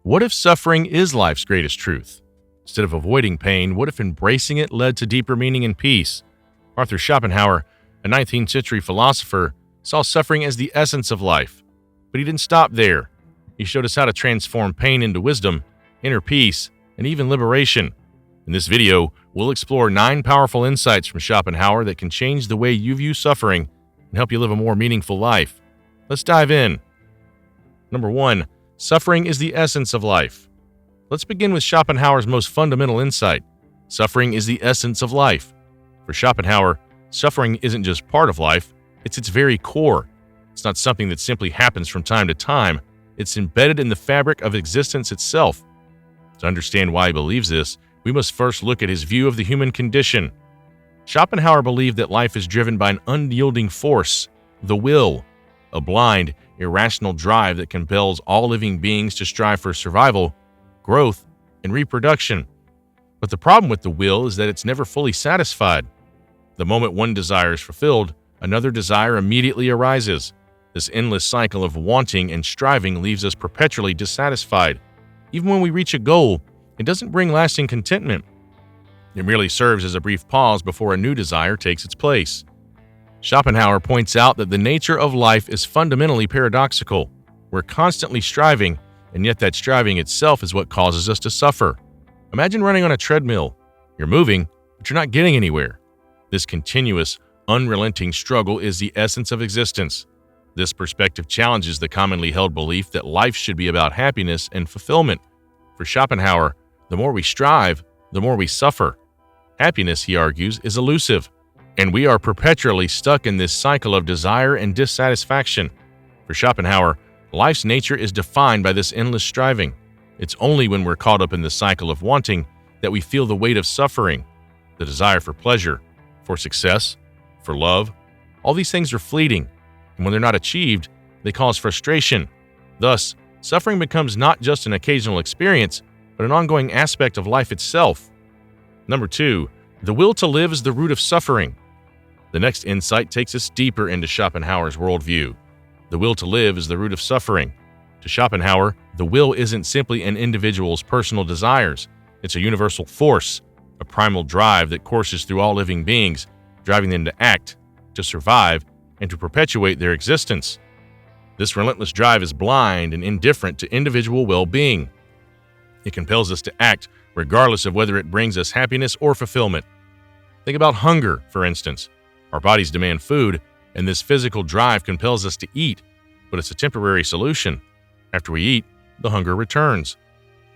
What if suffering is life's greatest truth? Instead of avoiding pain, what if embracing it led to deeper meaning and peace? Arthur Schopenhauer, a 19th century philosopher, saw suffering as the essence of life. But he didn't stop there. He showed us how to transform pain into wisdom, inner peace, and even liberation. In this video, we'll explore 9 powerful insights from Schopenhauer that can change the way you view suffering and help you live a more meaningful life. Let's dive in. Number 1. Suffering is the essence of life. Let's begin with Schopenhauer's most fundamental insight. Suffering is the essence of life. For Schopenhauer, suffering isn't just part of life, it's its very core. It's not something that simply happens from time to time. It's embedded in the fabric of existence itself. To understand why he believes this, we must first look at his view of the human condition. Schopenhauer believed that life is driven by an unyielding force, the will, a blind, irrational drive that compels all living beings to strive for survival, growth, and reproduction. But the problem with the will is that it's never fully satisfied. The moment one desire is fulfilled, another desire immediately arises. This endless cycle of wanting and striving leaves us perpetually dissatisfied. Even when we reach a goal, it doesn't bring lasting contentment. It merely serves as a brief pause before a new desire takes its place. Schopenhauer points out that the nature of life is fundamentally paradoxical. We're constantly striving, and yet that striving itself is what causes us to suffer. Imagine running on a treadmill. You're moving, but you're not getting anywhere. This continuous, unrelenting struggle is the essence of existence. This perspective challenges the commonly held belief that life should be about happiness and fulfillment. For Schopenhauer, the more we strive, the more we suffer. Happiness, he argues, is elusive, and we are perpetually stuck in this cycle of desire and dissatisfaction. For Schopenhauer, life's nature is defined by this endless striving. It's only when we're caught up in the cycle of wanting that we feel the weight of suffering. The desire for pleasure, for success, for love, all these things are fleeting, and when they're not achieved, they cause frustration. Thus, suffering becomes not just an occasional experience, but an ongoing aspect of life itself. Number 2, the will to live is the root of suffering. The next insight takes us deeper into Schopenhauer's worldview. The will to live is the root of suffering. To Schopenhauer, the will isn't simply an individual's personal desires. It's a universal force, a primal drive that courses through all living beings, driving them to act, to survive, and to perpetuate their existence. This relentless drive is blind and indifferent to individual well-being. It compels us to act regardless of whether it brings us happiness or fulfillment. Think about hunger, for instance. Our bodies demand food, and this physical drive compels us to eat, but it's a temporary solution. After we eat, the hunger returns.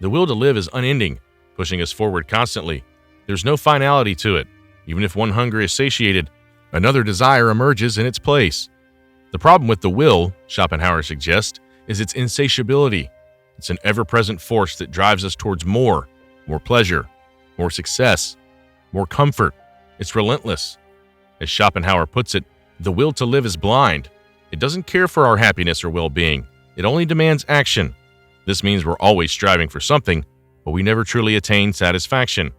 The will to live is unending, pushing us forward constantly. There's no finality to it. Even if one hunger is satiated, another desire emerges in its place. The problem with the will, Schopenhauer suggests, is its insatiability. It's an ever-present force that drives us towards more pleasure, more success, more comfort. It's relentless. As Schopenhauer puts it, the will to live is blind. It doesn't care for our happiness or well-being. It only demands action. This means we're always striving for something, but we never truly attain satisfaction.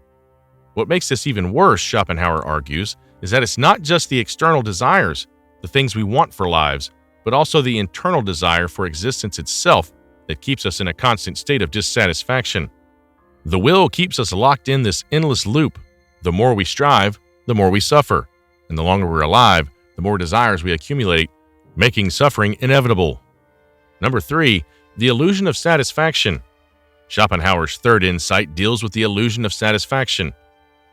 What makes this even worse, Schopenhauer argues, is that it's not just the external desires, the things we want for lives, but also the internal desire for existence itself that keeps us in a constant state of dissatisfaction. The will keeps us locked in this endless loop. The more we strive, the more we suffer. And the longer we're alive, the more desires we accumulate, making suffering inevitable. Number 3, the illusion of satisfaction. Schopenhauer's third insight deals with the illusion of satisfaction.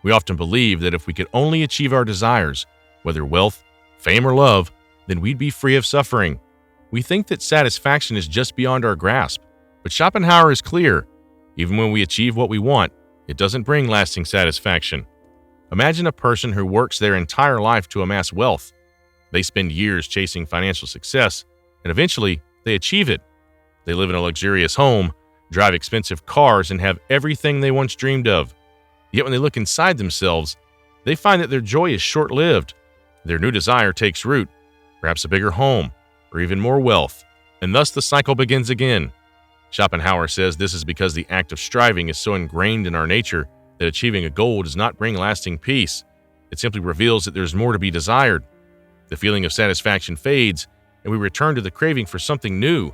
We often believe that if we could only achieve our desires, whether wealth, fame, or love, then we'd be free of suffering. We think that satisfaction is just beyond our grasp, but Schopenhauer is clear. Even when we achieve what we want, it doesn't bring lasting satisfaction. Imagine a person who works their entire life to amass wealth. They spend years chasing financial success, and eventually, they achieve it. They live in a luxurious home, drive expensive cars, and have everything they once dreamed of. Yet when they look inside themselves, they find that their joy is short-lived. Their new desire takes root, perhaps a bigger home, or even more wealth, and thus the cycle begins again. Schopenhauer says this is because the act of striving is so ingrained in our nature that achieving a goal does not bring lasting peace. It simply reveals that there's more to be desired. The feeling of satisfaction fades, and we return to the craving for something new.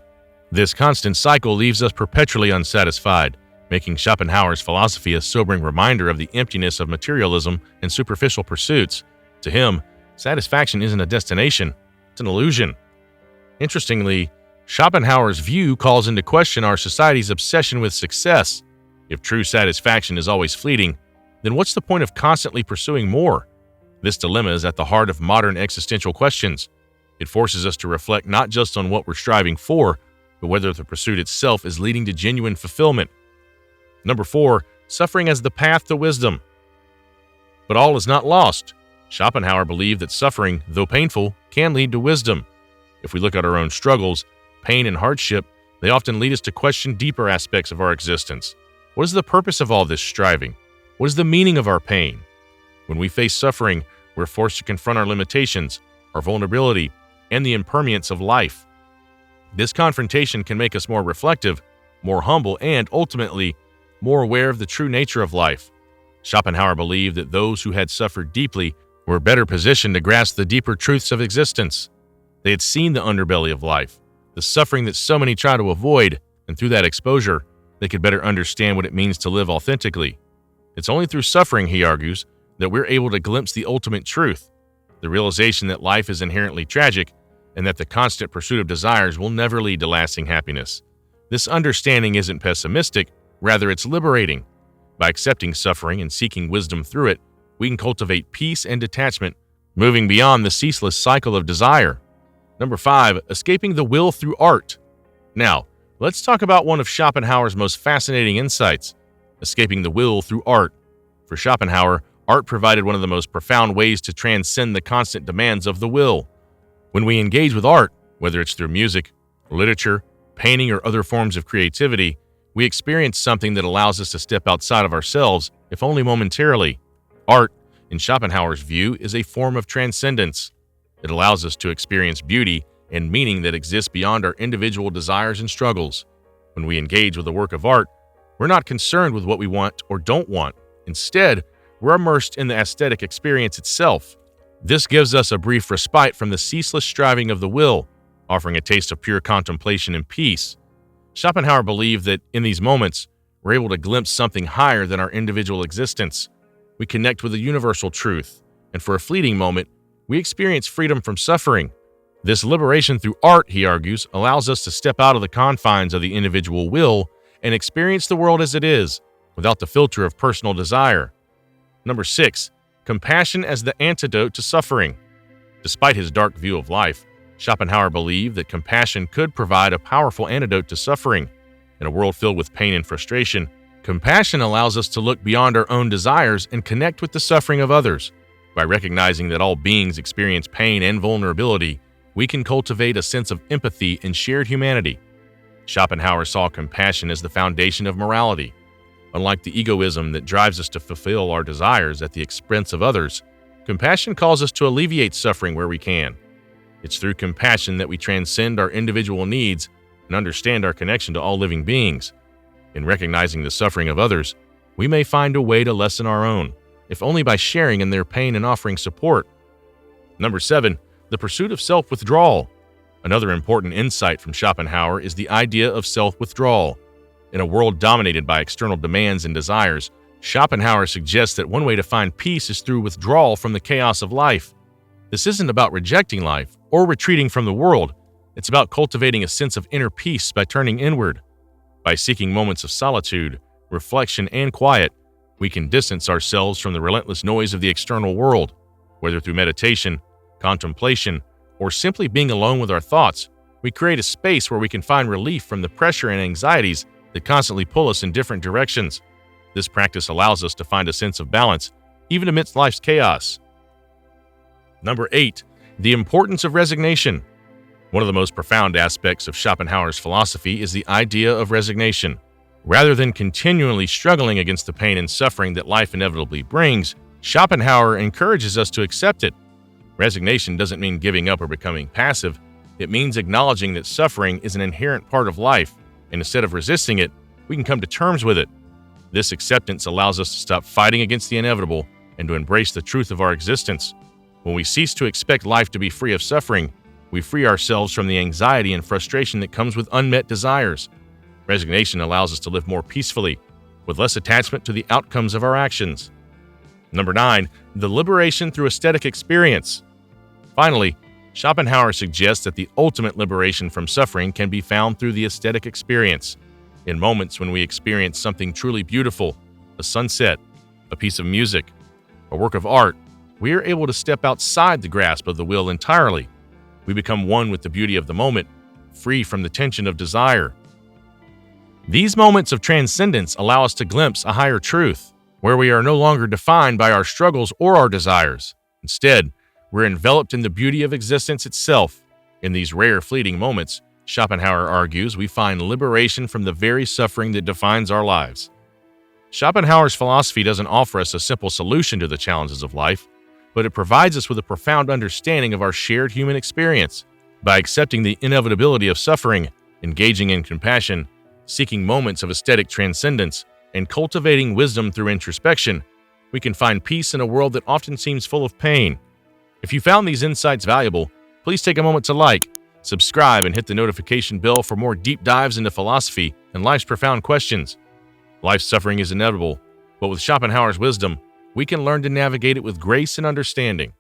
This constant cycle leaves us perpetually unsatisfied, making Schopenhauer's philosophy a sobering reminder of the emptiness of materialism and superficial pursuits. To him, satisfaction isn't a destination, it's an illusion. Interestingly, Schopenhauer's view calls into question our society's obsession with success. If true satisfaction is always fleeting, then what's the point of constantly pursuing more? This dilemma is at the heart of modern existential questions. It forces us to reflect not just on what we're striving for, but whether the pursuit itself is leading to genuine fulfillment. Number 4, suffering as the path to wisdom. But all is not lost. Schopenhauer believed that suffering, though painful, can lead to wisdom. If we look at our own struggles, pain, and hardship, they often lead us to question deeper aspects of our existence. What is the purpose of all this striving? What is the meaning of our pain? When we face suffering, we're forced to confront our limitations, our vulnerability, and the impermanence of life. This confrontation can make us more reflective, more humble, and ultimately, more aware of the true nature of life. Schopenhauer believed that those who had suffered deeply were better positioned to grasp the deeper truths of existence. They had seen the underbelly of life, the suffering that so many try to avoid, and through that exposure, they could better understand what it means to live authentically. It's only through suffering, he argues, that we're able to glimpse the ultimate truth, the realization that life is inherently tragic and that the constant pursuit of desires will never lead to lasting happiness. This understanding isn't pessimistic, rather it's liberating. By accepting suffering and seeking wisdom through it, we can cultivate peace and detachment, moving beyond the ceaseless cycle of desire. Number 5, escaping the will through art. Now, let's talk about one of Schopenhauer's most fascinating insights, escaping the will through art. For Schopenhauer, art provided one of the most profound ways to transcend the constant demands of the will. When we engage with art, whether it's through music, literature, painting, or other forms of creativity, we experience something that allows us to step outside of ourselves, if only momentarily. Art, in Schopenhauer's view, is a form of transcendence. It allows us to experience beauty and meaning that exists beyond our individual desires and struggles. When we engage with a work of art, we're not concerned with what we want or don't want. Instead, we're immersed in the aesthetic experience itself. This gives us a brief respite from the ceaseless striving of the will, offering a taste of pure contemplation and peace. Schopenhauer believed that in these moments, we're able to glimpse something higher than our individual existence. We connect with a universal truth, and for a fleeting moment, we experience freedom from suffering. This liberation through art, he argues, allows us to step out of the confines of the individual will and experience the world as it is, without the filter of personal desire. Number 6, compassion as the antidote to suffering. Despite his dark view of life, Schopenhauer believed that compassion could provide a powerful antidote to suffering. In a world filled with pain and frustration, compassion allows us to look beyond our own desires and connect with the suffering of others. By recognizing that all beings experience pain and vulnerability, we can cultivate a sense of empathy and shared humanity. Schopenhauer saw compassion as the foundation of morality. Unlike the egoism that drives us to fulfill our desires at the expense of others, compassion calls us to alleviate suffering where we can. It's through compassion that we transcend our individual needs and understand our connection to all living beings. In recognizing the suffering of others, we may find a way to lessen our own, if only by sharing in their pain and offering support. Number 7, the pursuit of self-withdrawal. Another important insight from Schopenhauer is the idea of self-withdrawal. In a world dominated by external demands and desires, Schopenhauer suggests that one way to find peace is through withdrawal from the chaos of life. This isn't about rejecting life or retreating from the world. It's about cultivating a sense of inner peace by turning inward. By seeking moments of solitude, reflection, and quiet, we can distance ourselves from the relentless noise of the external world. Whether through meditation, contemplation, or simply being alone with our thoughts, we create a space where we can find relief from the pressure and anxieties that constantly pull us in different directions. This practice allows us to find a sense of balance, even amidst life's chaos. Number 8, the importance of resignation. One of the most profound aspects of Schopenhauer's philosophy is the idea of resignation. Rather than continually struggling against the pain and suffering that life inevitably brings, Schopenhauer encourages us to accept it. Resignation doesn't mean giving up or becoming passive. It means acknowledging that suffering is an inherent part of life, and instead of resisting it, we can come to terms with it. This acceptance allows us to stop fighting against the inevitable and to embrace the truth of our existence. When we cease to expect life to be free of suffering, We free ourselves from the anxiety and frustration that comes with unmet desires. Resignation allows us to live more peacefully, with less attachment to the outcomes of our actions. Number 9, the liberation through aesthetic experience. Finally, Schopenhauer suggests that the ultimate liberation from suffering can be found through the aesthetic experience. In moments when we experience something truly beautiful, a sunset, a piece of music, a work of art, we are able to step outside the grasp of the will entirely. We become one with the beauty of the moment, free from the tension of desire. These moments of transcendence allow us to glimpse a higher truth, where we are no longer defined by our struggles or our desires. Instead, we're enveloped in the beauty of existence itself. In these rare, fleeting moments, Schopenhauer argues, we find liberation from the very suffering that defines our lives. Schopenhauer's philosophy doesn't offer us a simple solution to the challenges of life, but it provides us with a profound understanding of our shared human experience. By accepting the inevitability of suffering, engaging in compassion, seeking moments of aesthetic transcendence, and cultivating wisdom through introspection, we can find peace in a world that often seems full of pain. If you found these insights valuable, please take a moment to like, subscribe, and hit the notification bell for more deep dives into philosophy and life's profound questions. Life's suffering is inevitable, but with Schopenhauer's wisdom, we can learn to navigate it with grace and understanding.